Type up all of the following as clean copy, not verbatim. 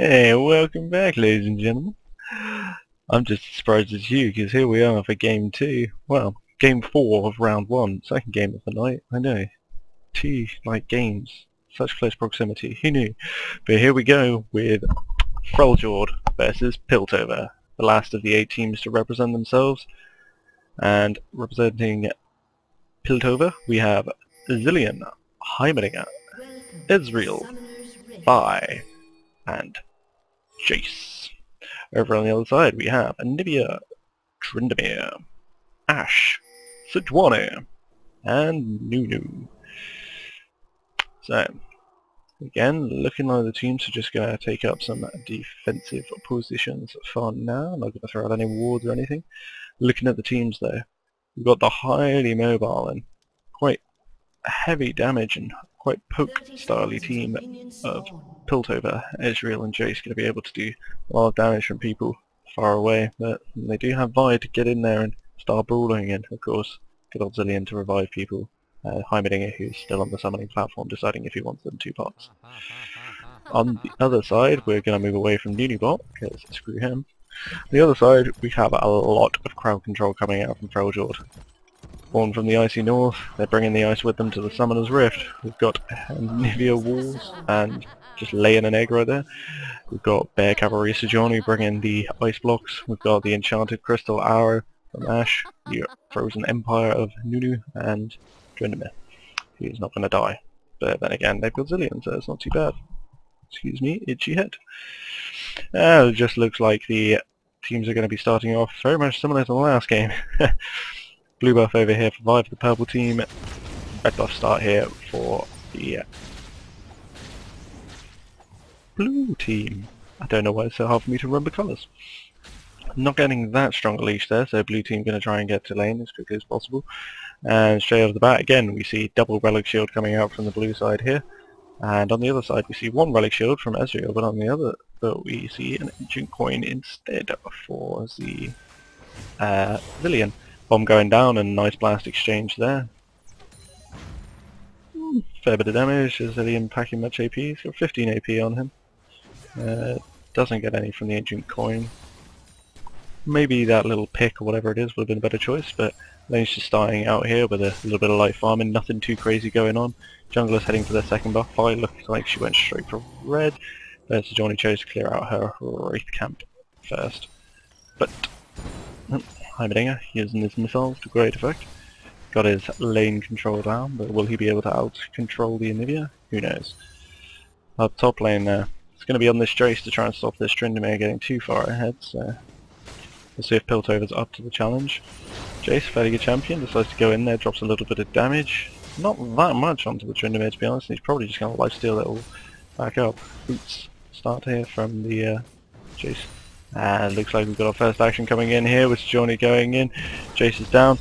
Hey, welcome back, ladies and gentlemen. I'm just as surprised as you, because here we are for game 2. Well, game 4 of round 1, second game of the night. I know. 2, games. Such close proximity. Who knew? But here we go with Freljord versus Piltover. The last of the 8 teams to represent themselves. And representing Piltover, we have Zilean, Heimerdinger, Ezreal, Thyde, and Jayce. Over on the other side we have Anivia, Tryndamere, Ashe, Sejuani, and Nunu. So, again, looking like the teams are just going to take up some defensive positions for now. Not going to throw out any wards or anything. Looking at the teams though, we've got the highly mobile and quite heavy damage and quite poke-style team of Piltover. Ezreal and Jayce going to be able to do a lot of damage from people far away, but they do have Thyde to get in there and start brawling, and of course good old Zilean to revive people. Heimerdinger, who's still on the summoning platform, deciding if he wants them 2 pots. On the other side, we're going to move away from Nunu bot, because screw him. On the other side, we have a lot of crowd control coming out from Freljord. Born from the icy north, they're bringing the ice with them to the Summoner's Rift. We've got Anivia walls and just laying an egg right there. We've got Bear Cavalry Sejuani bringing the ice blocks. We've got the Enchanted Crystal Arrow from Ashe, the Frozen Empire of Nunu, and Tryndamere, who's not going to die. But then again, they've got Zilean, so it's not too bad. Excuse me, itchy head. It just looks like the teams are going to be starting off very much similar to the last game. Blue buff over here for Vive, the purple team. Red buff start here for the blue team. I don't know why it's so hard for me to remember colours. Not getting that strong a leash there, so blue team going to try and get to lane as quickly as possible. And straight off the bat again we see double relic shield coming out from the blue side here. And on the other side we see 1 relic shield from Ezreal, but we see an ancient coin instead for the Zilean. Bomb going down and nice blast exchange there. Fair bit of damage. Zilean packing much AP. He's got 15 AP on him. Doesn't get any from the ancient coin. Maybe that little pick or whatever it is would have been a better choice, but Lane's just starting out here with a little bit of light farming, nothing too crazy going on. Jungler's heading for their second buff fight, looks like she went straight for red. There's Sejuani chose to clear out her Wraith camp first. But Heimerdinger using his missiles to great effect. Got his lane control down, but will he be able to out-control the Anivia? Who knows. Up top lane there. It's going to be on this Jayce to try and stop this Tryndamere getting too far ahead, so we'll see if Piltover's up to the challenge. Jayce, fairly good champion, decides to go in there, drops a little bit of damage. Not that much onto the Tryndamere to be honest, he's probably just going to lifesteal it all back up. Boots start here from the Jayce. Looks like we've got our first action coming in here with Sejuani going in. Jayce is down.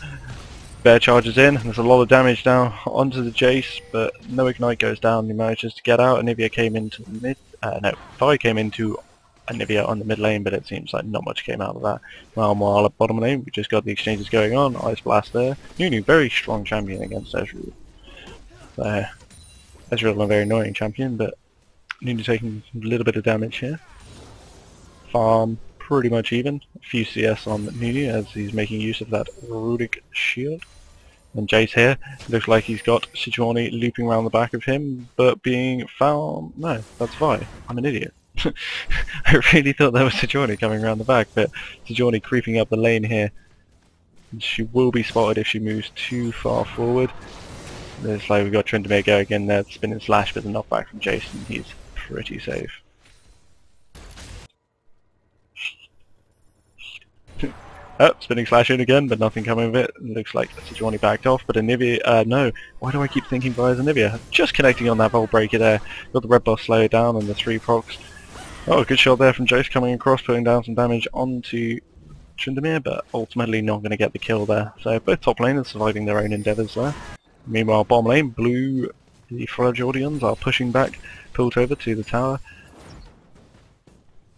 Bear charges in. There's a lot of damage down onto the Jayce, but no ignite goes down. He manages to get out. Anivia came into the mid. Thyde came into Anivia on the mid lane, but it seems like not much came out of that. While at bottom lane, we just got the exchanges going on. Ice blast there. Nunu, very strong champion against Ezreal. Ezreal a very annoying champion, but Nunu taking a little bit of damage here. Farm pretty much even. A few CS on Nunu as he's making use of that Runic shield. And Jayce here, looks like he's got Sejuani looping around the back of him, but being found... No, that's Thyde. I'm an idiot. I really thought that was Sejuani coming around the back, but Sejuani creeping up the lane here. She will be spotted if she moves too far forward. Looks like we've got Tryndamere going in there, spinning slash with a knockback from Jayce, and he's pretty safe. Oh, spinning slash in again, but nothing coming of it. Looks like Sejuani backed off, but Anivia, no. Why do I keep thinking via Anivia? Just connecting on that Volt Breaker there. Got the red buff slow down and the 3 procs. Oh, good shot there from Jayce coming across, putting down some damage onto Tryndamere, but ultimately not going to get the kill there. So both top laners surviving their own endeavours there. Meanwhile, bottom lane, blue, the Freljordians are pushing back Piltover to the tower.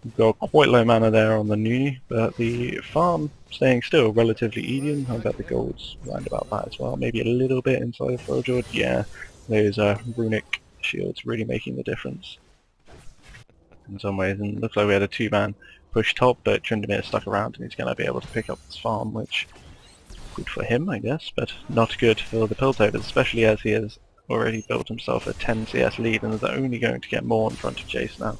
We've got quite low mana there on the Nunu, but the farm staying still relatively even. I bet the gold's round about that as well. Maybe a little bit inside of Freljord. Yeah, those runic shields really making the difference. in some ways, and it looks like we had a two-man push top, but Tryndamere stuck around and he's going to be able to pick up this farm, which good for him, I guess, but not good for the Piltover, especially as he has already built himself a 10 CS lead and is only going to get more in front of Jayce now.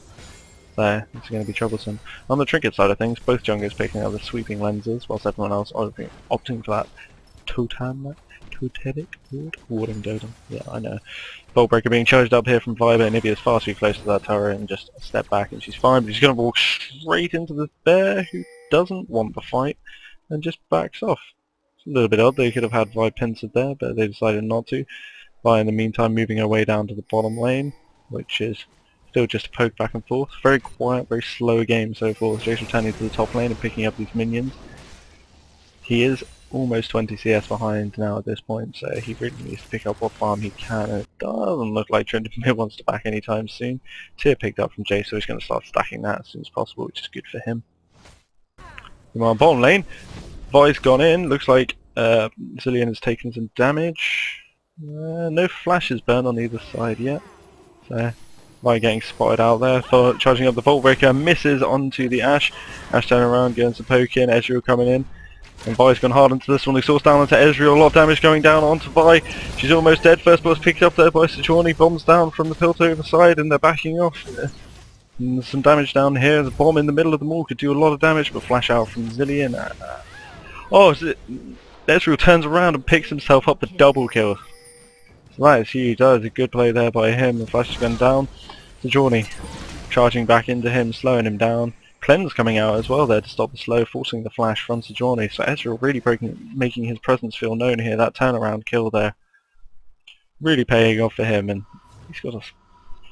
So it's going to be troublesome. On the trinket side of things, both junglers picking up the sweeping lenses, whilst everyone else opting for that totemic warding totem. Yeah, I know. Bolt Breaker being charged up here from Viber. Anivia's far too close to that turret and just a step back and she's fine, but she's going to walk straight into the bear who doesn't want the fight and just backs off. It's a little bit odd. They could have had Vi pincered there, but they decided not to. Vi in the meantime moving her way down to the bottom lane, which is still just a poke back and forth. Very quiet, very slow game so far. Jayce returning to the top lane and picking up these minions. He is almost 20 CS behind now at this point, so he really needs to pick up what farm he can, and it doesn't look like Tryndamere wants to back anytime soon. Tier picked up from Jayce, so he's going to start stacking that as soon as possible, which is good for him. Meanwhile, bottom lane, Vi's gone in. Looks like Zilean has taken some damage. No flashes burned on either side yet. So Vi getting spotted out there for charging up the Bolt Breaker, misses onto the Ashe. Ashe turning around, getting some poke in, Ezreal coming in. And Vi's gone hard into this one. Exhaust down onto Ezreal, a lot of damage going down onto Vi. She's almost dead. First blood's picked up there by Sejuani. Bombs down from the Piltover side and they're backing off. And some damage down here. The bomb in the middle of them all could do a lot of damage, but flash out from Zilean. Oh, Ezreal turns around and picks himself up the double kill. So that is huge. That is a good play there by him. The flash has gone down. Sejuani charging back into him, slowing him down. Cleanse coming out as well there to stop the slow, forcing the flash from Sejuani. So Ezreal really making his presence feel known here. That turnaround kill there really paying off for him, and he's got a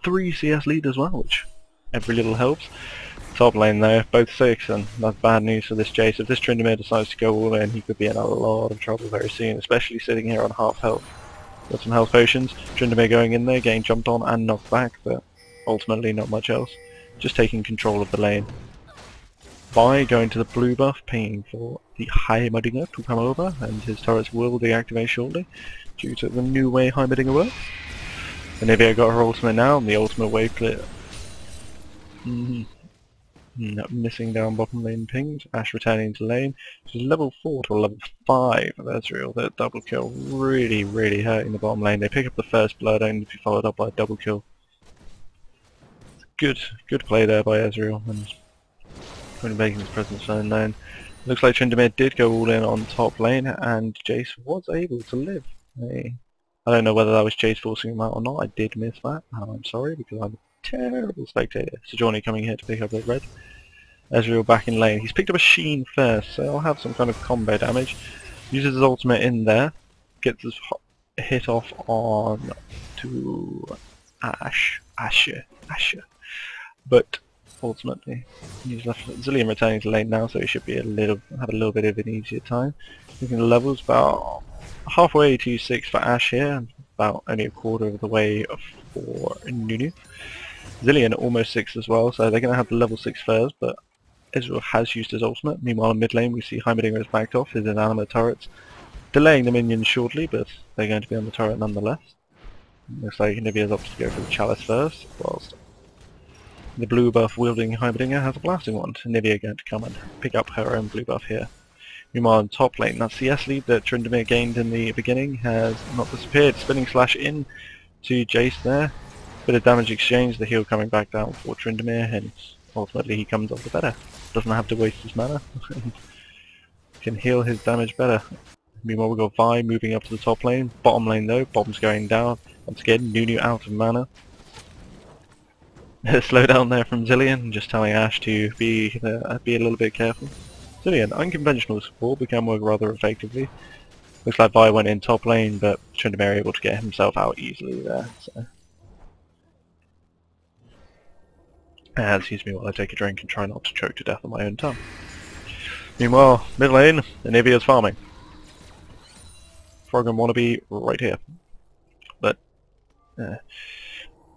3 CS lead as well, which every little helps. Top lane though, both 6, and that's bad news for this Jayce. If this Tryndamere decides to go all in, he could be in a lot of trouble very soon, especially sitting here on half health. Got some health potions. Tryndamere going in there, getting jumped on and knocked back, but ultimately not much else. Just taking control of the lane. Vi going to the blue buff, paying for the Heimerdinger to come over, and his turrets will deactivate shortly due to the new way Heimerdinger works. Anivia got her ultimate now, and the ultimate wave clear. Missing down bottom lane pinged. Ashe returning to lane. She's level 4 to level 5 of Ezreal. That double kill really hurting the bottom lane. They pick up the first blood, only to be followed up by a double kill. Good play there by Ezreal, and really making his presence unknown. Looks like Tryndamere did go all in on top lane, and Jayce was able to live. I don't know whether that was Jayce forcing him out or not. I did miss that. I'm sorry, because I'm a terrible spectator. Sejuani coming here to pick up the red. Ezreal back in lane. He's picked up a Sheen first, so I'll have some kind of combo damage. Uses his ultimate in there. Gets his hit off on to Ashe. But ultimately, he's left Zilean returning to lane now, so he should be have a little bit of an easier time. Looking at the levels, about halfway to 6 for Ashe here, about only a quarter of the way for Nunu. Zilean almost 6 as well, so they're going to have the level 6 first, but Ezreal has used his ultimate. Meanwhile in mid lane we see Heimerdinger has backed off his inanimate turrets, delaying the minions shortly, but they're going to be on the turret nonetheless. Looks like Anivia's opted to go for the chalice first, whilst the blue buff wielding Heimerdinger has a blasting wand. Anivia going to come and pick up her own blue buff here. Meanwhile in top lane, that CS lead that Tryndamere gained in the beginning has not disappeared. Spinning slash in to Jayce there. Bit of damage exchange, the heal coming back down for Tryndamere, and ultimately he comes off the better. Doesn't have to waste his mana. Can heal his damage better. Meanwhile we've got Vi moving up to the top lane. Bottom lane though, bomb's going down. Once again, Nunu out of mana. Slow down there from Zilean, just telling Ashe to be a little bit careful. Zilean, unconventional support, but can work rather effectively. Looks like Vi went in top lane, but Tryndamere able to get himself out easily there. So. Excuse me while I take a drink and try not to choke to death on my own tongue. Meanwhile, mid lane, Anivia's farming. Frog and wannabe right here. But,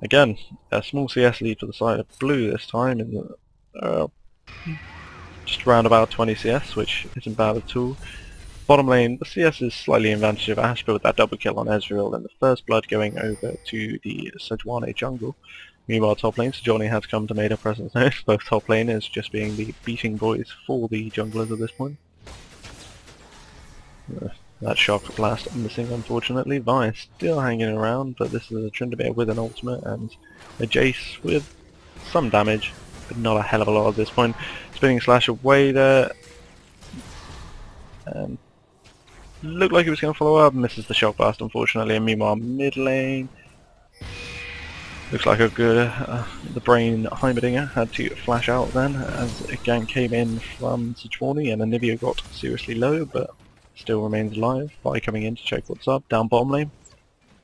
again, a small CS lead for the side of blue this time, in the, just around about 20 CS, which isn't bad at all. Bottom lane, the CS is slightly in advantage of Ashe, but with that double kill on Ezreal and the first blood going over to the Sejuani jungle, Meanwhile, top lane, Sejuani has come to make a presence known. Both top laners just being the beating boys for the junglers at this point. That shock blast missing, unfortunately. Vi still hanging around, but this is a Tryndamere with an ultimate and a Jayce with some damage, but not a hell of a lot at this point. Spinning slash away there. Looked like he was going to follow up, misses the shock blast, unfortunately. And meanwhile, mid lane. Looks like a good, the brain Heimerdinger had to flash out then as a gank came in from Sejuani and Anivia got seriously low but still remains alive. By coming in to check what's up, down bottom lane,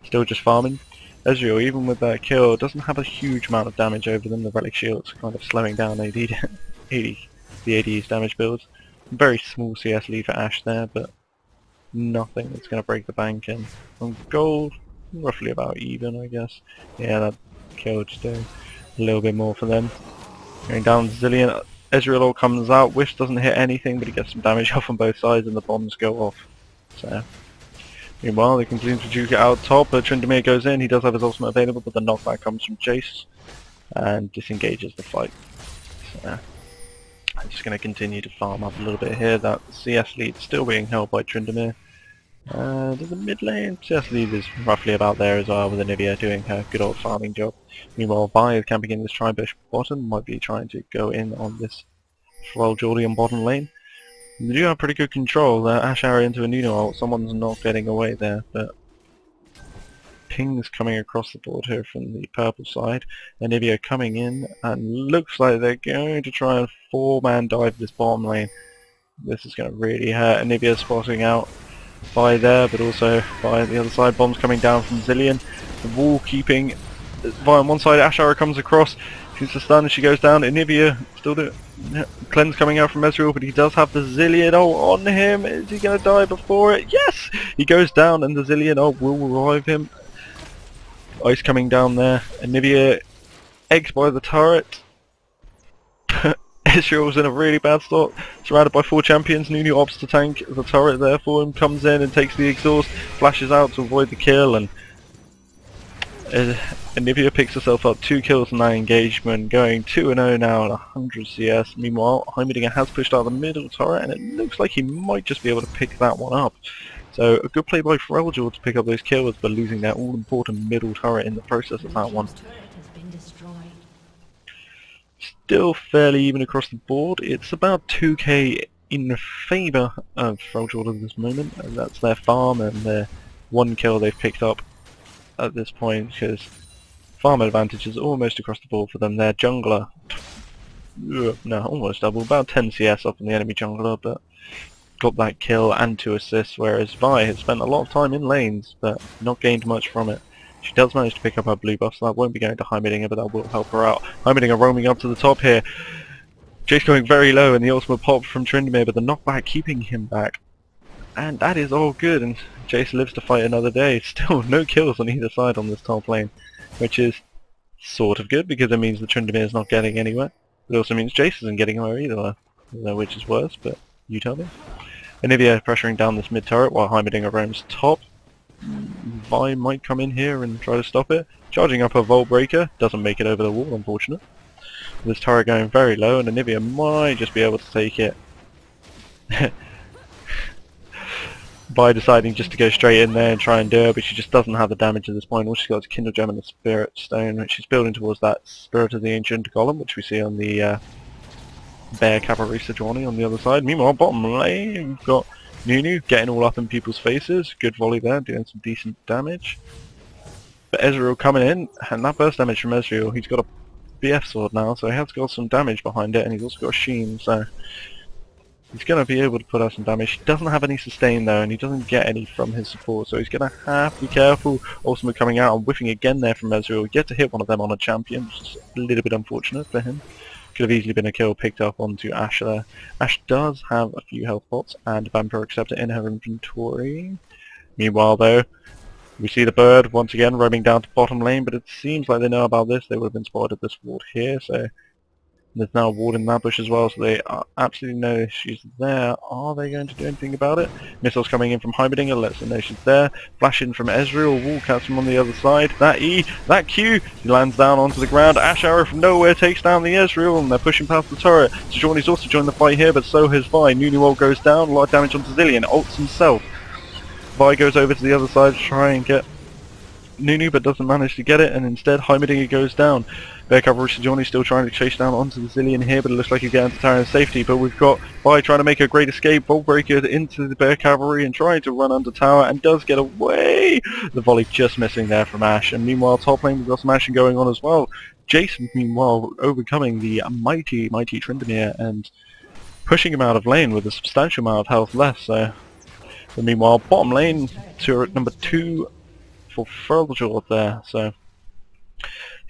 still just farming. Ezreal, even with that kill, doesn't have a huge amount of damage over them. The relic shield's kind of slowing down the AD's damage builds. Very small CS lead for Ashe there, but nothing that's going to break the bank. And on gold, roughly about even, I guess. Yeah, that kill just doing a little bit more for them. Going down Zilean, Ezreal all comes out, Wish doesn't hit anything but he gets some damage off on both sides and the bombs go off. So meanwhile they continue to duke it out top, but Tryndamere goes in, he does have his ultimate available but the knockback comes from Jayce and disengages the fight. So I'm just going to continue to farm up a little bit here. That CS lead still being held by Tryndamere. There's a mid lane, CS lead is roughly about there as well with Anivia doing her good old farming job. Meanwhile Vi is camping in this Tribush bottom, might be trying to go in on this Freljord on bottom lane. They do have pretty good control, Ashe arrow into a Nunu ult, someone's not getting away there, but pings coming across the board here from the purple side. Anivia coming in and looks like they're going to try and 4-man dive this bottom lane. This is going to really hurt. Anivia spotting out by there, but also by the other side. Bombs coming down from Zilean. The wall keeping Vi on one side. Ashe arrow comes across. She's a stun and she goes down. Anivia still do cleanse coming out from Ezreal, but he does have the Zilean ult on him. Is he going to die before it? Yes! He goes down and the Zilean ult will revive him. Ice coming down there. Anivia egged by the turret. Ezreal's in a really bad spot, surrounded by 4 champions. Nunu opts to tank the turret there for him, comes in and takes the exhaust, flashes out to avoid the kill, and Anivia picks herself up 2 kills in that engagement, going 2-0 now at 100 CS. Meanwhile, Heimerdinger has pushed out the middle turret, and it looks like he might just be able to pick that one up. So a good play by Freljord to pick up those kills, but losing that all-important middle turret in the process of that one. Still fairly even across the board. It's about 2k in favour of Freljord at this moment, and that's their farm and their 1 kill they've picked up at this point, because farm advantage is almost across the board for them. Their jungler, no, almost double, about 10 CS up on the enemy jungler, but got that kill and 2 assists, whereas Vi has spent a lot of time in lanes, but not gained much from it. She does manage to pick up her blue buff, so that won't be going to Heimerdinger, but that will help her out. Heimerdinger roaming up to the top here. Jayce going very low, and the ultimate pop from Tryndamere, but the knockback keeping him back. And that is all good, and Jayce lives to fight another day. Still no kills on either side on this top lane, which is sort of good, because it means that Tryndamere is not getting anywhere. It also means Jayce isn't getting anywhere either. I don't know which is worse, but you tell me. Anivia pressuring down this mid turret while Heimerdinger roams top. Vi might come in here and try to stop it. Charging up her Volt Breaker, doesn't make it over the wall, unfortunate. This turret going very low, and Anivia might just be able to take it. By deciding just to go straight in there and try and do it, but she just doesn't have the damage at this point. All she's got is Kindle Gem and the Spirit Stone, which she's building towards that Spirit of the Ancient Golem, which we see on the Bear Cavalry Sejuani on the other side. Meanwhile, bottom lane, we've got Nunu getting all up in people's faces. Good volley there, doing some decent damage. But Ezreal coming in, and that burst damage from Ezreal. He's got a BF sword now, so he has got some damage behind it, and he's also got a sheen, so he's going to be able to put out some damage. He doesn't have any sustain though, and he doesn't get any from his support, so he's going to have to be careful. Ultimate coming out and whiffing again there from Ezreal. Get to hit one of them on a champion, which is a little bit unfortunate for him. Could have easily been a kill picked up onto Ashe there. Ashe does have a few health pots and a Vampire Acceptor in her inventory. Meanwhile though, we see the bird once again roaming down to bottom lane, but it seems like they know about this. They would have been spotted at this ward here, so There's now a ward in that bush as well, so they absolutely know she's there. Are they going to do anything about it? Missiles coming in from Heimerdinger, lets them know she's there. Flash in from Ezreal, wall catch him on the other side. That E, that Q, he lands down onto the ground. Ashe arrow from nowhere takes down the Ezreal, and they're pushing past the turret. Sejuani's also joined the fight here, but so has Thyde. Nunu goes down, a lot of damage onto Zilean, ults himself. Thyde goes over to the other side to try and get Nunu, but doesn't manage to get it, and instead Heimerdinger goes down. Bear cavalry Sejuani still trying to chase down onto the Zilean here, but it looks like he's getting to tower in safety. But we've got Thyde trying to make a great escape, Bolt Breaker into the bear cavalry and trying to run under tower, and does get away. The volley just missing there from Ashe, and meanwhile top lane we've got some action going on as well. Jayce meanwhile overcoming the mighty Tryndamere and pushing him out of lane with a substantial amount of health left. So, but meanwhile bottom lane turret number 2 for Freljord there, so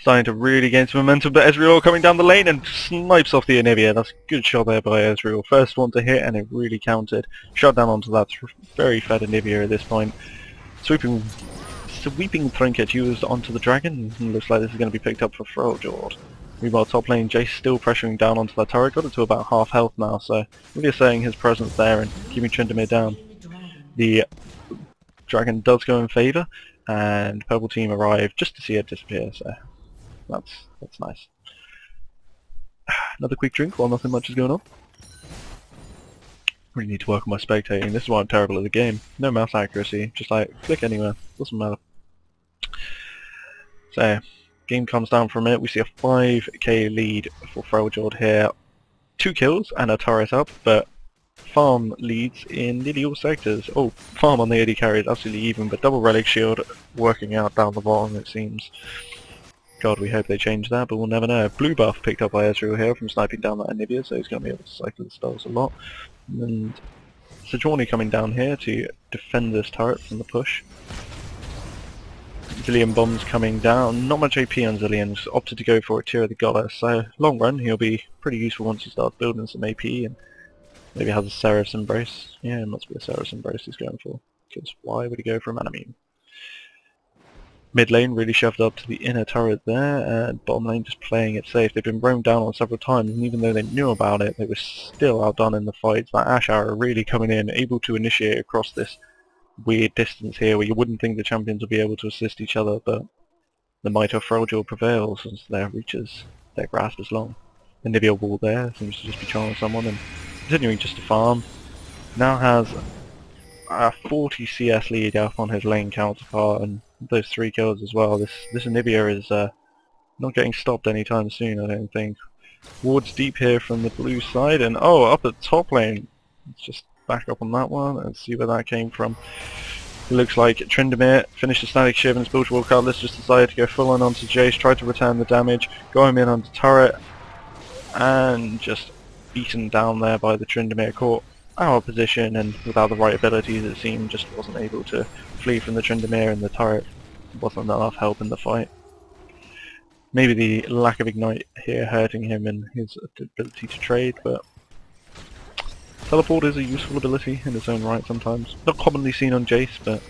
starting to really gain some momentum, but Ezreal coming down the lane and snipes off the Anivia. That's a good shot there by Ezreal. First one to hit and it really counted. Shot down onto that very fed Anivia at this point. Sweeping trinket used onto the dragon. Looks like this is going to be picked up for Freljord. Meanwhile top lane Jayce still pressuring down onto that turret. Got it to about half health now, so really asserting his presence there and keeping Tryndamere down. The dragon does go in favour, and purple team arrive just to see it disappear, so that's nice. Another quick drink while nothing much is going on. Really need to work on my spectating. This is why I'm terrible at the game. No mouse accuracy, just like click anywhere, doesn't matter. So game comes down for a minute. We see a 5k lead for Freljord here. 2 kills and a turret up, but farm leads in nearly all sectors. Oh, farm on the AD carry is absolutely even, but double relic shield working out down the bottom it seems. God, we hope they change that, but we'll never know. Blue buff picked up by Ezreal here from sniping down that Anivia, so he's going to be able to cycle the spells a lot. And Sejuani coming down here to defend this turret from the push. Zilean bombs coming down. Not much AP on Zilean, just opted to go for a Tear of the Goddess, so long run he'll be pretty useful once he starts building some AP and maybe has a Seraph's Embrace. Yeah, it must be a Seraph's Embrace he's going for, because why would he go for a mana meme? Mid lane really shoved up to the inner turret there, and bottom lane just playing it safe. They've been roamed down on several times, and even though they knew about it, they were still outdone in the fights. That Ashe arrow really coming in, able to initiate across this weird distance here where you wouldn't think the champions would be able to assist each other, but the might of Freljord prevails as their reaches, their grasp is long. The Anivia wall there seems to just be charming someone and continuing just to farm. Now has a 40 CS lead up on his lane counterpart, and those 3 kills as well. This Anivia is not getting stopped anytime soon, I don't think. Wards deep here from the blue side, and oh, up at top lane. Let's just back up on that one and see where that came from. It looks like Tryndamere finished the static shiv and his build wall cutlass, just decided to go full on onto Jayce, tried to return the damage, got him in onto turret, and just beaten down there by the Tryndamere. Caught our position, and without the right abilities it seemed just wasn't able to flee from the Tryndamere, and the turret wasn't enough help in the fight. Maybe the lack of ignite here hurting him and his ability to trade, but teleport is a useful ability in its own right sometimes. Not commonly seen on Jayce, but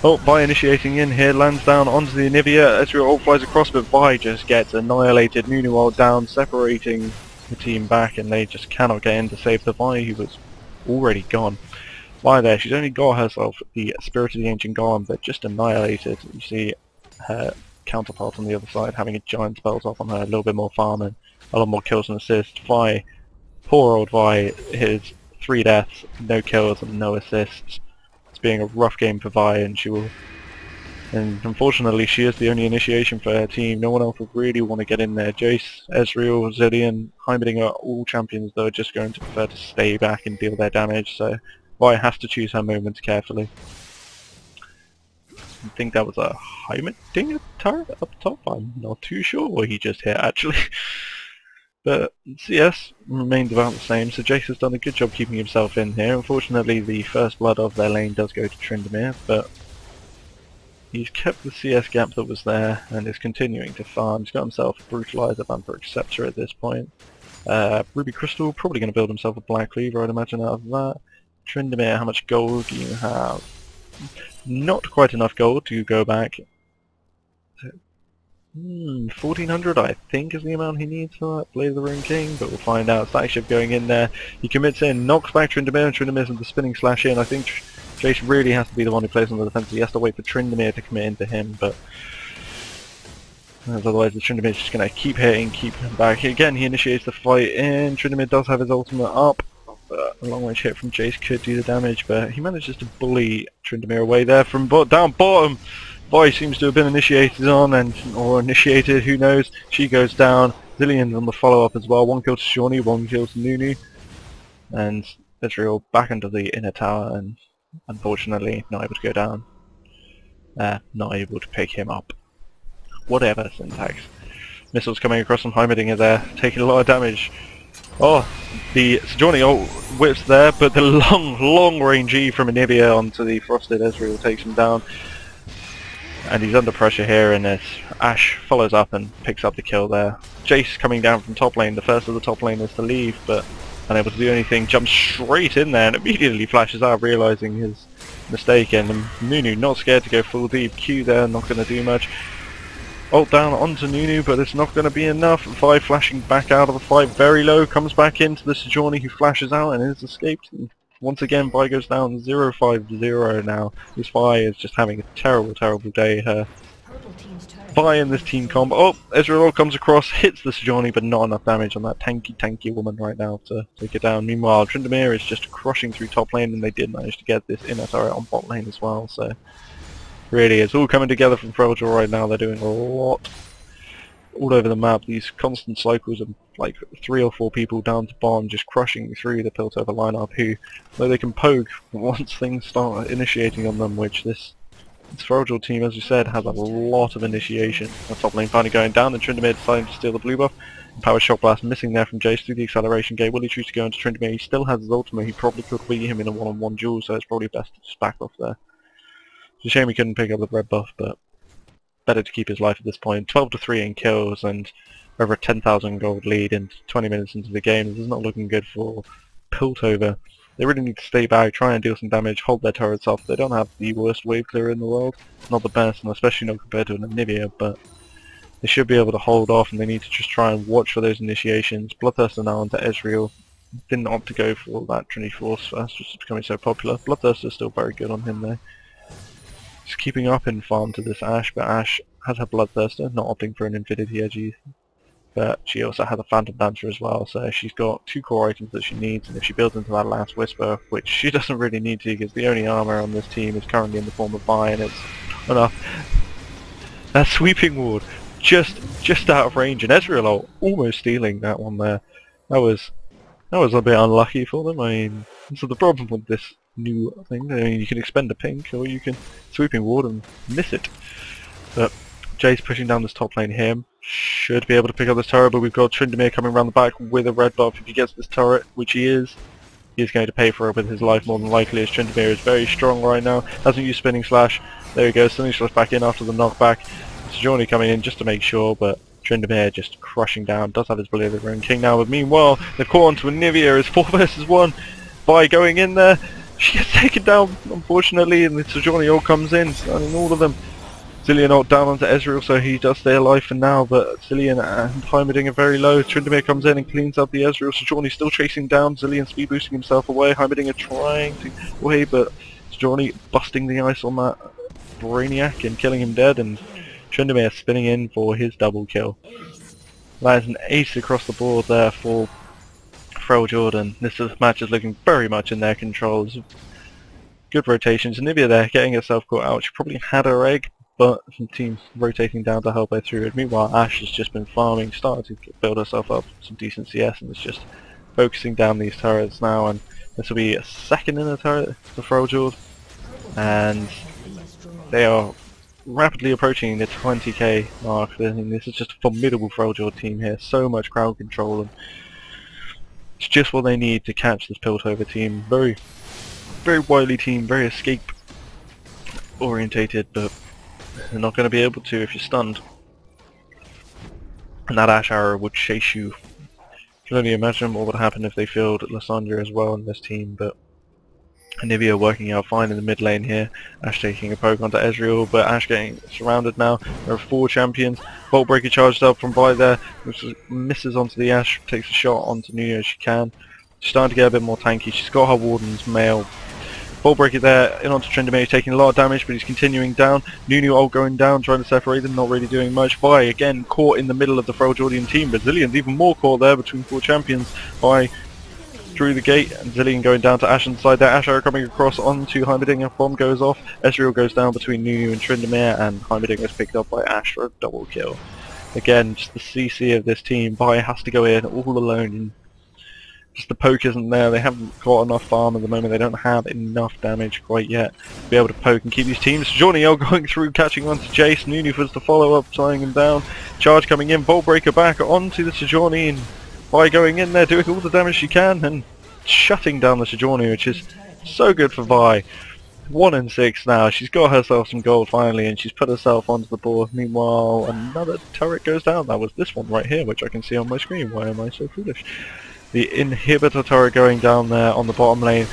oh, Vi initiating in here, lands down onto the Anivia. Ezreal ult flies across, but Vi just gets annihilated. Nunu ult down, separating the team back, and they just cannot get in to save the Vi, who was already gone. Vi there, she's only got herself the Spirit of the Ancient Golem, but just annihilated. You see her counterpart on the other side having a giant spells off on her, a little bit more farm and a lot more kills and assists. Vi, poor old Vi, his 3 deaths, no kills and no assists. It's being a rough game for Vi, and unfortunately she is the only initiation for her team. No one else would really want to get in there. Jayce, Ezreal, Zilean, Heimerdinger, all champions though, are just going to prefer to stay back and deal their damage, so Vi has to choose her moments carefully. I think that was a Heimerdinger turret up top. I'm not too sure what he just hit actually. But CS remained about the same, so Jayce has done a good job keeping himself in here. Unfortunately the first blood of their lane does go to Tryndamere, but he's kept the CS gap that was there and is continuing to farm. He's got himself a Brutalizer, Vampiric Scepter at this point. Ruby Crystal, probably going to build himself a Black Cleaver, I'd imagine, out of that. Tryndamere, how much gold do you have? Not quite enough gold to go back 1400 I think is the amount he needs for that Blade of the Rune King, but we'll find out. Static Ship going in there, he commits in, knocks back Tryndamere, and Tryndamere with the spinning slash in. I think Jayce really has to be the one who plays on the defense. He has to wait for Tryndamere to commit into him, but otherwise the Tryndamere is just going to keep hitting, keep him back. Again, he initiates the fight in. Tryndamere does have his ultimate up. A long range hit from Jayce could do the damage, but he manages to bully Tryndamere away there from down bottom. Boy seems to have been initiated on, or initiated, who knows. She goes down. Zilean on the follow-up as well. 1 kill to Sejuani, 1 kill to Nunu. And Ezreal back into the inner tower, and unfortunately not able to go down. Not able to pick him up. Whatever, Syntax. Missiles coming across from Heimerdinger there, taking a lot of damage. Oh, the Sejuani ult whips there, but the long range E from Anivia onto the frosted Ezreal takes him down. And he's under pressure here, and as Ashe follows up and picks up the kill there. Jayce coming down from top lane, the first of the top laners to leave, but unable to do anything, jumps straight in there and immediately flashes out, realising his mistake, and Nunu not scared to go full deep. Q there, not going to do much. Ult down onto Nunu, but it's not going to be enough. Vi flashing back out of the fight very low, comes back into the Sejuani, who flashes out and is escaped. And once again, Vi goes down 0-5-0 now. This Vi is just having a terrible day. Vi in this team combo. Oh, Ezreal comes across, hits the Sejuani, but not enough damage on that tanky woman right now to take it down. Meanwhile, Tryndamere is just crushing through top lane, and they did manage to get this inner turret on bot lane as well, so really, it's all coming together from Freljord right now. They're doing a lot all over the map. These constant cycles of like 3 or 4 people down to bottom, just crushing through the Piltover lineup, who, though they can poke once things start initiating on them, which this Freljord team, as you said, has a lot of initiation. The top lane finally going down, and Tryndamere deciding to steal the blue buff. Power Shock Blast missing there from Jayce through the acceleration gate. Will he choose to go into Tryndamere? He still has his ultimate. He probably could beat him in a one-on-one duel, so it's probably best to just back off there. It's a shame he couldn't pick up the red buff, but better to keep his life at this point. 12-3 in kills and over a 10,000 gold lead in 20 minutes into the game. This is not looking good for Piltover. They really need to stay back, try and deal some damage, hold their turrets off. They don't have the worst wave clear in the world. Not the best, and especially not compared to an Anivia, but they should be able to hold off, and they need to just try and watch for those initiations. Bloodthirster now onto Ezreal. Didn't opt to go for that Trinity Force first, which is becoming so popular. Bloodthirster is still very good on him though. Just keeping up in farm to this Ashe, but Ashe has her Bloodthirster, not opting for an Infinity Edge, but she also has a Phantom Dancer as well, so she's got 2 core items that she needs, and if she builds into that last Whisper, which she doesn't really need to because the only armor on this team is currently in the form of Vi, and it's enough. That sweeping ward, just out of range, and Ezreal almost stealing that one there. That was a bit unlucky for them. I mean, so the problem with this new thing, I mean, you can expend a pink, or you can sweeping ward and miss it. But Jayce pushing down this top lane here, should be able to pick up this turret, but we've got Tryndamere coming around the back with a red buff. If he gets this turret, which he is going to pay for it with his life more than likely, as Tryndamere is very strong right now. Hasn't used Spinning Slash. There he goes, Spinning Slash back in after the knockback. Sejuani coming in just to make sure, but Tryndamere just crushing down. Does have his Blade of the Rune King now, but meanwhile, the core onto Anivia is 4 versus 1. Vi going in there. She gets taken down, unfortunately, and the Sejuani all comes in, stunning all of them. Zilean ult down onto Ezreal, so he does stay alive for now, but Zilean and Heimerdinger very low. Tryndamere comes in and cleans up the Ezreal. Sejuani still chasing down. Zilean speed boosting himself away. Heimerdinger trying to away, but Sejuani busting the ice on that Brainiac and killing him dead, and Tryndamere spinning in for his double kill. That is an ace across the board there for Freljord, and this match is looking very much in their control. Good rotations. Anivia there getting herself caught out. She probably had her egg, but some teams rotating down to help her through it. Meanwhile, Ashe has just been farming, started to build herself up some decent CS, and is just focusing down these turrets now, and this will be a second in a turret for Freljord, and they are rapidly approaching the 20k mark. I mean, this is just a formidable Freljord team here, so much crowd control, and it's just what they need to catch this Piltover team. Very wily team, very escape orientated, but they're not going to be able to if you're stunned. And that Ashe arrow would chase you. You can only imagine what would happen if they fielded Lysandra as well in this team, but Anivia working out fine in the mid lane here. Ashe taking a poke onto Ezreal, but Ashe getting surrounded now. There are 4 champions. Bolt Breaker charged up from Thyde there, which misses onto the Ashe, takes a shot onto Nunu as she can. She's starting to get a bit more tanky. She's got her Warden's Mail. Bolt Breaker there, in onto Tryndamere, taking a lot of damage, but he's continuing down. Nunu all going down, trying to separate them, not really doing much. Vi again caught in the middle of the Freljordian team, but Zilean's even more caught there between 4 champions. Vi through the gate, and Zilean going down to Ashe's side there. Ashe are coming across onto Heimerdinger. Bomb goes off. Ezreal goes down between Nunu and Tryndamere, and Heimerdinger is picked up by Ashe for a double kill. Again, just the CC of this team. Vi has to go in all alone. And just the poke isn't there. They haven't got enough farm at the moment. They don't have enough damage quite yet to be able to poke and keep these teams. Sejuani going through, catching onto Jayce. Nunu was the follow-up, tying him down. Charge coming in. Bolt Breaker back onto the Sejuani, and Vi going in there, doing all the damage she can, and shutting down the Sejuani, which is so good for Vi. 1 in 6 now. She's got herself some gold finally, and she's put herself onto the board. Meanwhile, another turret goes down. That was this one right here, which I can see on my screen. Why am I so foolish? The inhibitor turret going down there on the bottom lane.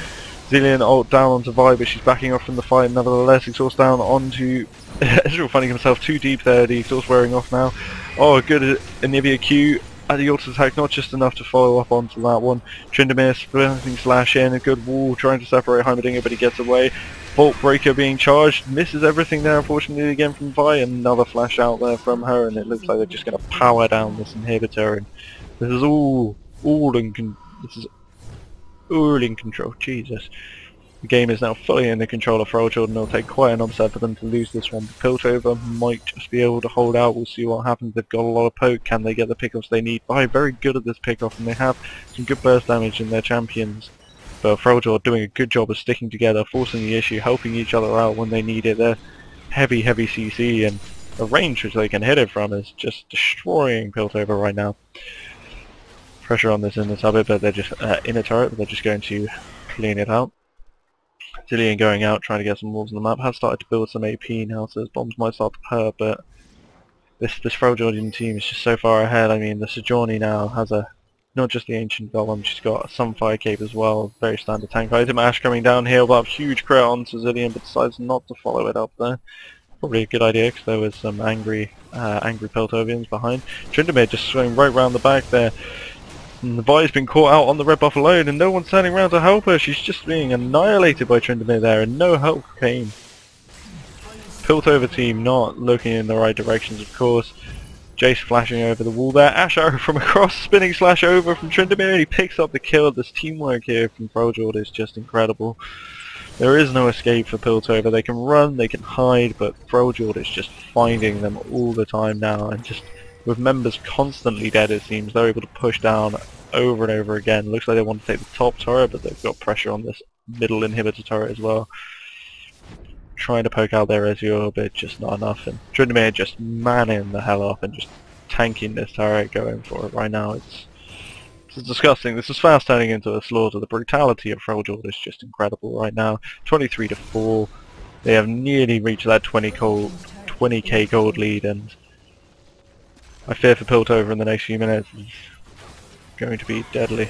Zilean ult down onto Vi, but she's backing off from the fight nevertheless. Exhaust down onto Ezreal, finding himself too deep there. The exhaust wearing off now. Oh, good Anivia Q. The ult attack, not just enough to follow up onto that one. Tryndamere splitting slash in, a good wall, trying to separate Heimerdinger, but he gets away. Bolt Breaker being charged, misses everything there unfortunately again from Vi. Another flash out there from her, and it looks like they're just going to power down this inhibitor. And this is all in control. Jesus. The game is now fully in the control of Freljord, and it'll take quite an upset for them to lose this one. Piltover might just be able to hold out. We'll see what happens. They've got a lot of poke. Can they get the pickoffs they need? Vi very good at this pickoff, and they have some good burst damage in their champions. But Freljord doing a good job of sticking together, forcing the issue, helping each other out when they need it. They're heavy CC, and the range which they can hit it from is just destroying Piltover right now. Pressure on this in the turret, but they're just in a turret, but they're just going to clean it out. Zilean going out, trying to get some walls on the map, has started to build some AP now, so his bombs might start to hurt, but this Freljordian team is just so far ahead. I mean, the Sejuani now has not just the Ancient Golem, she's got some fire cape as well, very standard tank item. Ashe coming down here, but huge crit onto Zilean, but decides not to follow it up there. Probably a good idea, because there was some angry Piltovians behind. Tryndamere just swinging right round the back there. And the Vi's been caught out on the red buff alone, and no one's turning around to help her. She's just being annihilated by Tryndamere there, and no help came. Piltover team not looking in the right directions, of course. Jayce flashing over the wall there. Ashe arrow from across, spinning slash over from Tryndamere, and he picks up the kill. This teamwork here from Freljord is just incredible. There is no escape for Piltover. They can run, they can hide, but Freljord is just finding them all the time now, and just with members constantly dead, it seems, they're able to push down over and over again. Looks like they want to take the top turret, but they've got pressure on this middle inhibitor turret as well. Trying to poke out their Ezreal, but just not enough. And Tryndamere just manning the hell up and just tanking this turret, going for it right now. It's disgusting. This is fast turning into a slaughter. The brutality of Freljord is just incredible right now. 23-4. They have nearly reached that 20k gold lead, and I fear for Piltover in the next few minutes is going to be deadly.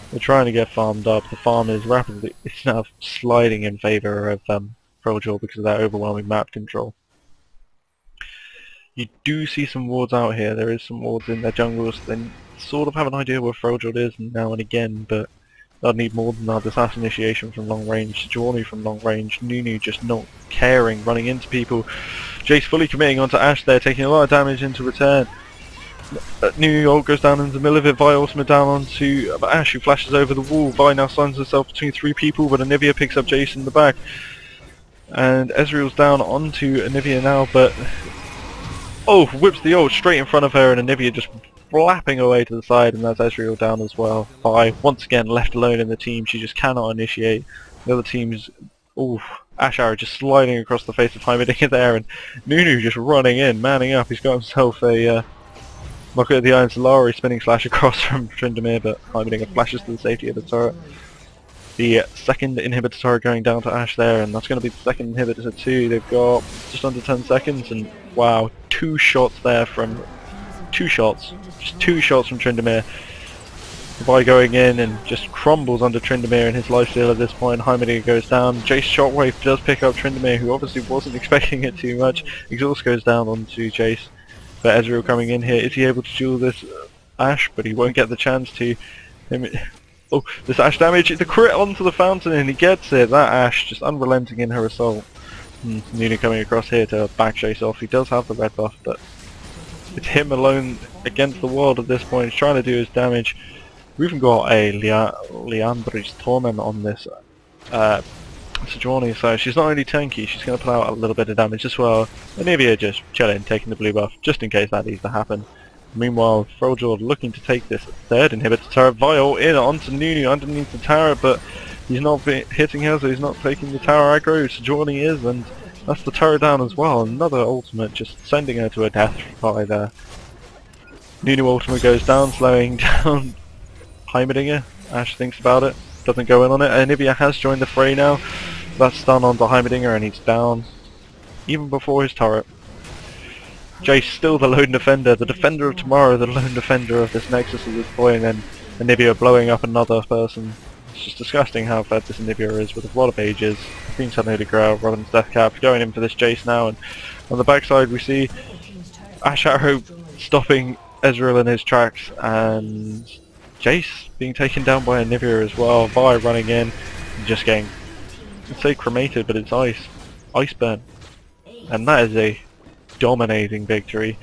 They're trying to get farmed up. The farm is rapidly, it's now sliding in favour of Freljord because of that overwhelming map control. You do see some wards out here. There is some wards in their jungles. They sort of have an idea where Freljord is now and again, but they'll need more than that. This Ashe initiation from long range, Sejuani from long range, Nunu just not caring, running into people. Jayce fully committing onto Ashe there, taking a lot of damage into return. Nunu ult goes down into the middle of it. Vi ultimate down onto Ashe, who flashes over the wall. Vi now finds herself between 3 people, but Anivia picks up Jayce in the back. And Ezreal's down onto Anivia now, but whips the ult straight in front of her, and Anivia just flapping away to the side, and that's Ezreal down as well. Vi once again left alone in the team. She just cannot initiate. The other team's Ashe arrow just sliding across the face of Heimerdinger there, and Nunu just running in, manning up. He's got himself a Mocker of the Iron Solari spinning slash across from Tryndamere, but Heimerdinger flashes to the safety of the turret. The second inhibitor turret going down to Ashe there, and that's going to be the second inhibitor too. They've got just under 10 seconds, and wow, 2 shots there from... 2 shots. Just 2 shots from Tryndamere. Vi going in and just crumbles under Tryndamere in his lifesteal at this point. Heimerdinger goes down. Jayce Shockwave does pick up Tryndamere, who obviously wasn't expecting it too much. Exhaust goes down onto Jayce. But Ezreal coming in here. Is he able to duel this Ashe? But he won't get the chance to. Oh, this Ashe damage. The crit onto the fountain and he gets it. That Ashe just unrelenting in her assault. Nunu coming across here to back Jayce off. He does have the red buff, but it's him alone against the world at this point. He's trying to do his damage. We've even got a Liandry's Torment on this Sejuani, so she's not only tanky, she's going to put out a little bit of damage as well. Anivia just chilling, taking the blue buff, just in case that needs to happen. Meanwhile, Freljord looking to take this third inhibitor turret. Vile in onto Nunu underneath the turret, but he's not hitting her, so he's not taking the tower aggro. Sejuani is, and that's the turret down as well. Another ultimate just sending her to a death by there. Nunu ultimate goes down, slowing down Heimerdinger. Ashe thinks about it, doesn't go in on it. Anivia has joined the fray now. That's stun onto Heimerdinger and he's down even before his turret. Jayce still the lone defender, the defender of tomorrow, the lone defender of this Nexus at this point, and Anivia blowing up another person. It's just disgusting how fed this Anivia is with a lot of ages. Being suddenly to grow, Robin's death cap, going in for this Jayce now, and on the backside we see Ashe Arrow stopping Ezreal in his tracks, and Jayce being taken down by Anivia as well. Vi running in, and just getting, I'd say cremated, but it's ice burn, and that is a dominating victory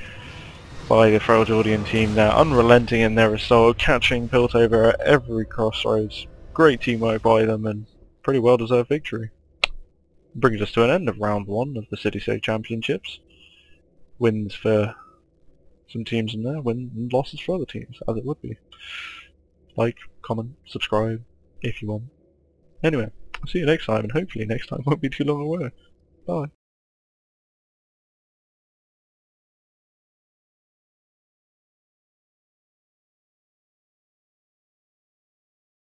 by the Freljordian team there, unrelenting in their assault, catching Piltover at every crossroads. Great teamwork by them, and pretty well deserved victory. Brings us to an end of round 1 of the CSC Championships. Wins for some teams in there, wins and losses for other teams, as it would be. Like, comment, subscribe, if you want. Anyway, I'll see you next time, and hopefully next time won't be too long away. Bye.